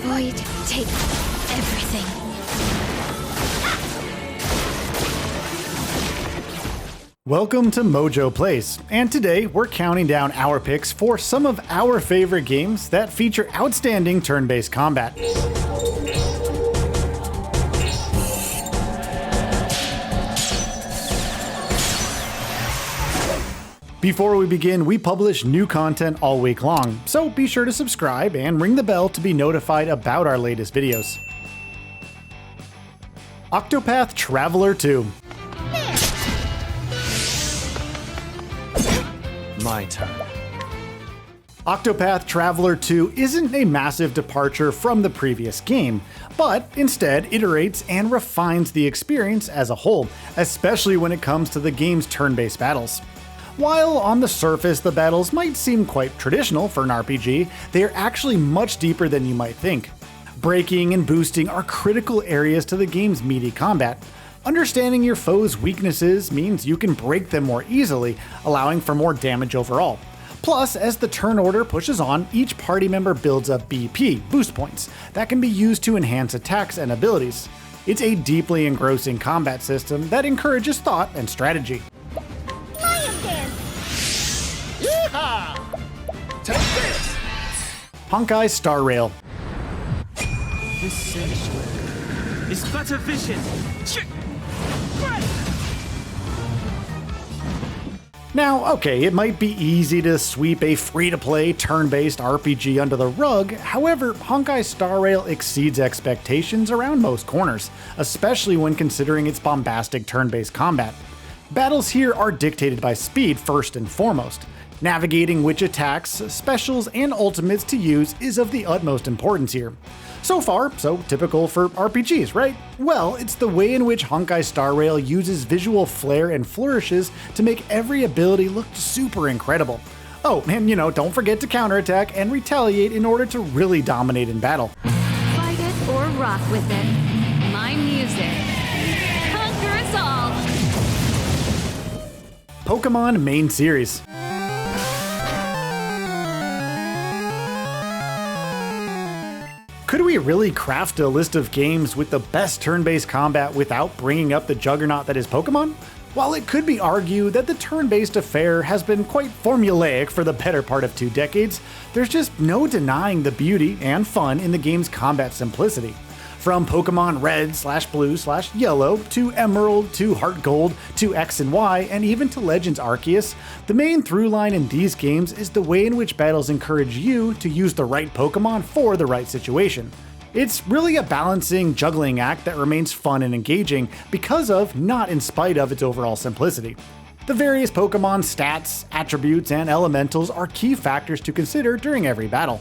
void take everything. Welcome to MojoPlays, and today we're counting down our picks for some of our favorite games that feature outstanding turn-based combat. Before we begin, we publish new content all week long, so be sure to subscribe and ring the bell to be notified about our latest videos. Octopath Traveler 2. My turn. Octopath Traveler 2 isn't a massive departure from the previous game, but instead iterates and refines the experience as a whole, especially when it comes to the game's turn-based battles. While on the surface the battles might seem quite traditional for an RPG, they are actually much deeper than you might think. Breaking and boosting are critical areas to the game's meaty combat. Understanding your foe's weaknesses means you can break them more easily, allowing for more damage overall. Plus, as the turn order pushes on, each party member builds up BP, boost points, that can be used to enhance attacks and abilities. It's a deeply engrossing combat system that encourages thought and strategy. Take this! Honkai Star Rail. This sanctuary is but a vision. Now, okay, it might be easy to sweep a free-to-play, turn-based RPG under the rug, however, Honkai Star Rail exceeds expectations around most corners, especially when considering its bombastic turn-based combat. Battles here are dictated by speed first and foremost. Navigating which attacks, specials, and ultimates to use is of the utmost importance here. So far, so typical for RPGs, right? Well, it's the way in which Honkai Star Rail uses visual flair and flourishes to make every ability look super incredible. Oh, and don't forget to counterattack and retaliate in order to really dominate in battle. Fight it or rock with it. My music. Conquer us all. Pokémon Main Series. Could we really craft a list of games with the best turn-based combat without bringing up the juggernaut that is Pokémon? While it could be argued that the turn-based affair has been quite formulaic for the better part of 2 decades, there's just no denying the beauty and fun in the game's combat simplicity. From Pokemon Red/Blue/Yellow to Emerald to Heart Gold to X and Y and even to Legends Arceus, the main through line in these games is the way in which battles encourage you to use the right Pokemon for the right situation. It's really a balancing, juggling act that remains fun and engaging because of, not in spite of, its overall simplicity. The various Pokemon stats, attributes, and elementals are key factors to consider during every battle.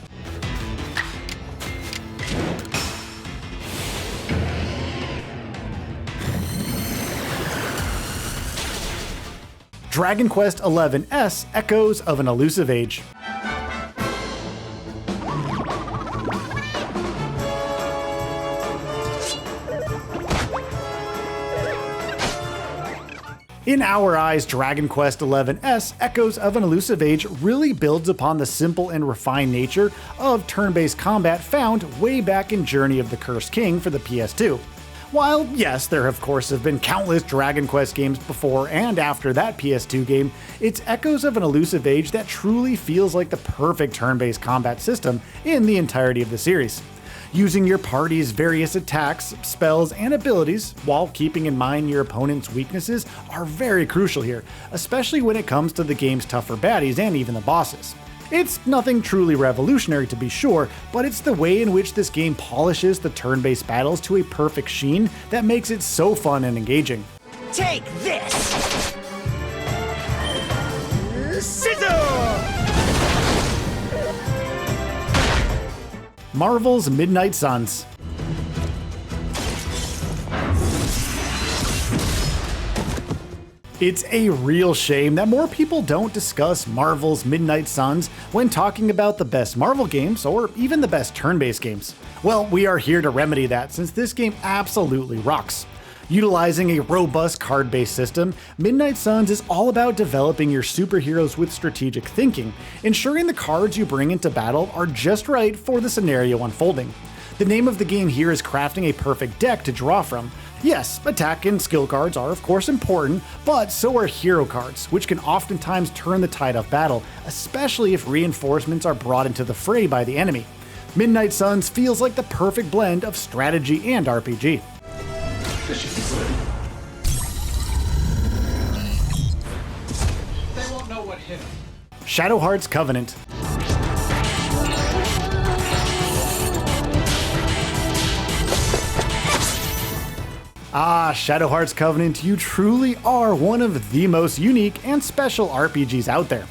Dragon Quest XI Echoes of an Elusive Age. In our eyes, Dragon Quest XI Echoes of an Elusive Age really builds upon the simple and refined nature of turn-based combat found way back in Journey of the Cursed King for the PS2. While, yes, there of course have been countless Dragon Quest games before and after that PS2 game, it's Echoes of an Elusive Age that truly feels like the perfect turn-based combat system in the entirety of the series. Using your party's various attacks, spells, and abilities, while keeping in mind your opponent's weaknesses, are very crucial here, especially when it comes to the game's tougher baddies and even the bosses. It's nothing truly revolutionary to be sure, but it's the way in which this game polishes the turn-based battles to a perfect sheen that makes it so fun and engaging. Take this! Scissor! Marvel's Midnight Suns. It's a real shame that more people don't discuss Marvel's Midnight Suns when talking about the best Marvel games or even the best turn-based games. Well, we are here to remedy that since this game absolutely rocks. Utilizing a robust card-based system, Midnight Suns is all about developing your superheroes with strategic thinking, ensuring the cards you bring into battle are just right for the scenario unfolding. The name of the game here is crafting a perfect deck to draw from. Yes, attack and skill cards are of course important, but so are hero cards, which can oftentimes turn the tide of battle, especially if reinforcements are brought into the fray by the enemy. Midnight Suns feels like the perfect blend of strategy and RPG. This should be good. They won't know what hit them. Shadow Hearts Covenant. Ah, Shadow Hearts Covenant, you truly are one of the most unique and special RPGs out there.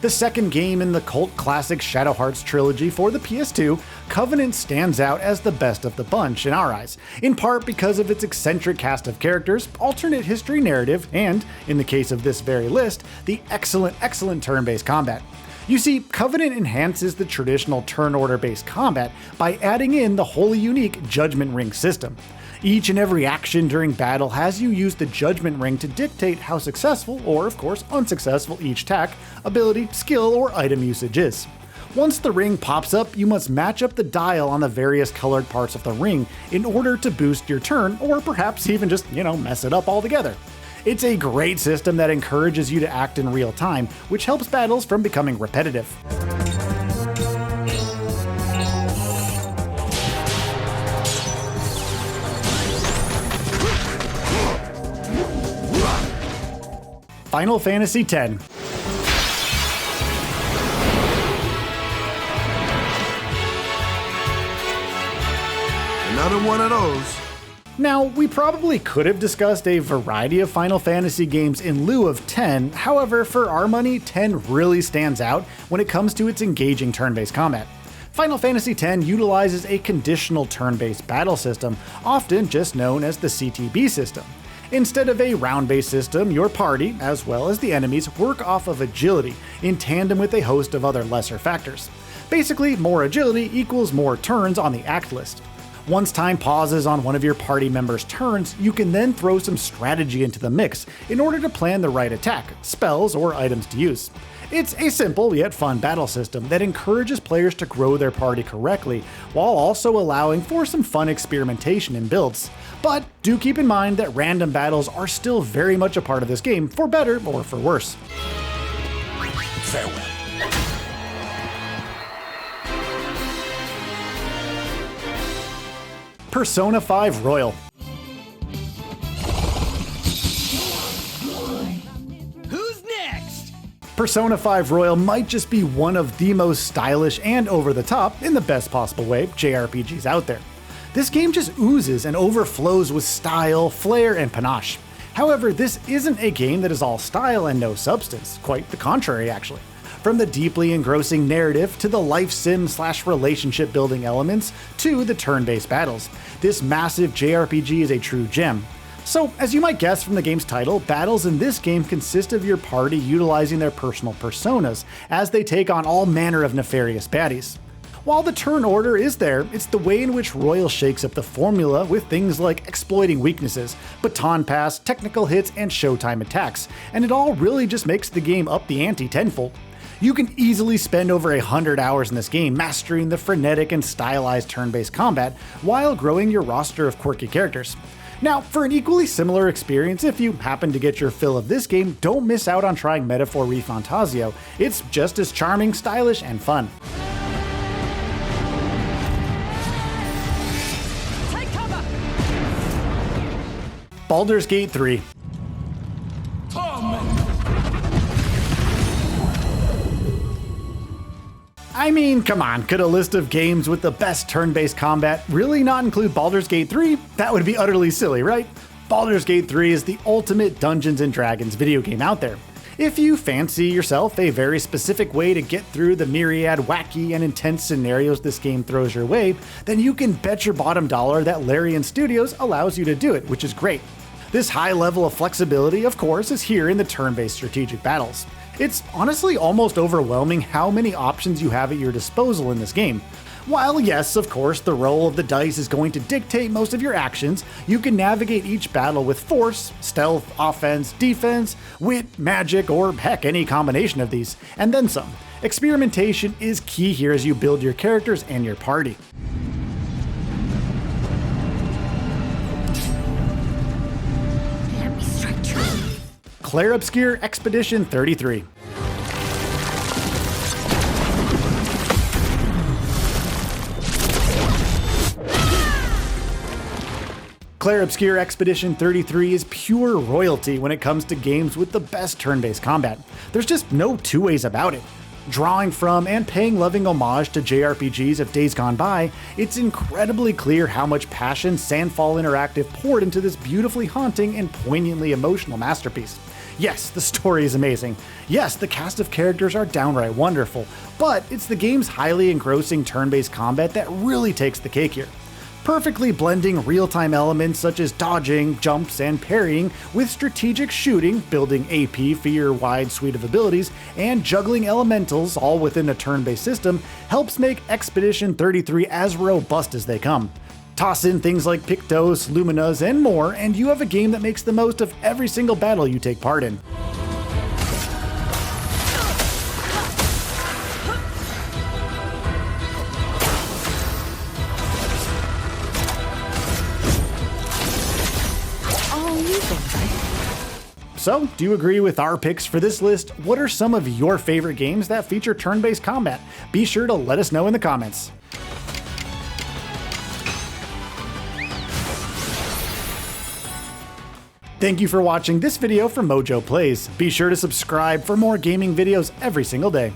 The second game in the cult classic Shadow Hearts trilogy for the PS2, Covenant stands out as the best of the bunch in our eyes, in part because of its eccentric cast of characters, alternate history narrative, and, in the case of this very list, the excellent turn-based combat. You see, Covenant enhances the traditional turn order-based combat by adding in the wholly unique Judgment Ring system. Each and every action during battle has you use the Judgment Ring to dictate how successful, or of course unsuccessful, each attack, ability, skill, or item usage is. Once the ring pops up, you must match up the dial on the various colored parts of the ring in order to boost your turn, or perhaps even just, mess it up altogether. It's a great system that encourages you to act in real time, which helps battles from becoming repetitive. Final Fantasy X. Another one of those. Now, we probably could have discussed a variety of Final Fantasy games in lieu of 10, however, for our money, 10 really stands out when it comes to its engaging turn-based combat. Final Fantasy X utilizes a conditional turn-based battle system, often just known as the CTB system. Instead of a round-based system, your party, as well as the enemies, work off of agility, in tandem with a host of other lesser factors. Basically, more agility equals more turns on the act list. Once time pauses on one of your party members' turns, you can then throw some strategy into the mix in order to plan the right attack, spells, or items to use. It's a simple yet fun battle system that encourages players to grow their party correctly, while also allowing for some fun experimentation in builds. But do keep in mind that random battles are still very much a part of this game, for better or for worse. Farewell. Persona 5 Royal. Who's next? Persona 5 Royal might just be one of the most stylish and over-the-top, in the best possible way, JRPGs out there. This game just oozes and overflows with style, flair, and panache. However, this isn't a game that is all style and no substance, quite the contrary actually. From the deeply engrossing narrative to the life sim / relationship building elements to the turn-based battles, this massive JRPG is a true gem. So, as you might guess from the game's title, battles in this game consist of your party utilizing their personal personas as they take on all manner of nefarious baddies. While the turn order is there, it's the way in which Royal shakes up the formula with things like exploiting weaknesses, baton pass, technical hits, and showtime attacks, and it all really just makes the game up the ante tenfold. You can easily spend over 100 hours in this game mastering the frenetic and stylized turn-based combat while growing your roster of quirky characters. Now, for an equally similar experience, if you happen to get your fill of this game, don't miss out on trying Metaphor ReFantasio. It's just as charming, stylish, and fun. Baldur's Gate 3. I mean, come on, could a list of games with the best turn-based combat really not include Baldur's Gate 3? That would be utterly silly, right? Baldur's Gate 3 is the ultimate Dungeons & Dragons video game out there. If you fancy yourself a very specific way to get through the myriad wacky and intense scenarios this game throws your way, then you can bet your bottom dollar that Larian Studios allows you to do it, which is great. This high level of flexibility, of course, is here in the turn-based strategic battles. It's honestly almost overwhelming how many options you have at your disposal in this game. While yes, of course, the roll of the dice is going to dictate most of your actions, you can navigate each battle with force, stealth, offense, defense, wit, magic, or heck, any combination of these, and then some. Experimentation is key here as you build your characters and your party. Clair Obscure Expedition 33. Clair Obscure Expedition 33 is pure royalty when it comes to games with the best turn-based combat. There's just no two ways about it. Drawing from and paying loving homage to JRPGs of days gone by, it's incredibly clear how much passion Sandfall Interactive poured into this beautifully haunting and poignantly emotional masterpiece. Yes, the story is amazing. Yes, the cast of characters are downright wonderful, but it's the game's highly engrossing turn-based combat that really takes the cake here. Perfectly blending real-time elements such as dodging, jumps, and parrying with strategic shooting, building AP for your wide suite of abilities, and juggling elementals all within a turn-based system helps make Expedition 33 as robust as they come. Toss in things like Pictos, Luminas, and more, and you have a game that makes the most of every single battle you take part in. So, do you agree with our picks for this list? What are some of your favorite games that feature turn-based combat? Be sure to let us know in the comments. Thank you for watching this video from MojoPlays. Be sure to subscribe for more gaming videos every single day.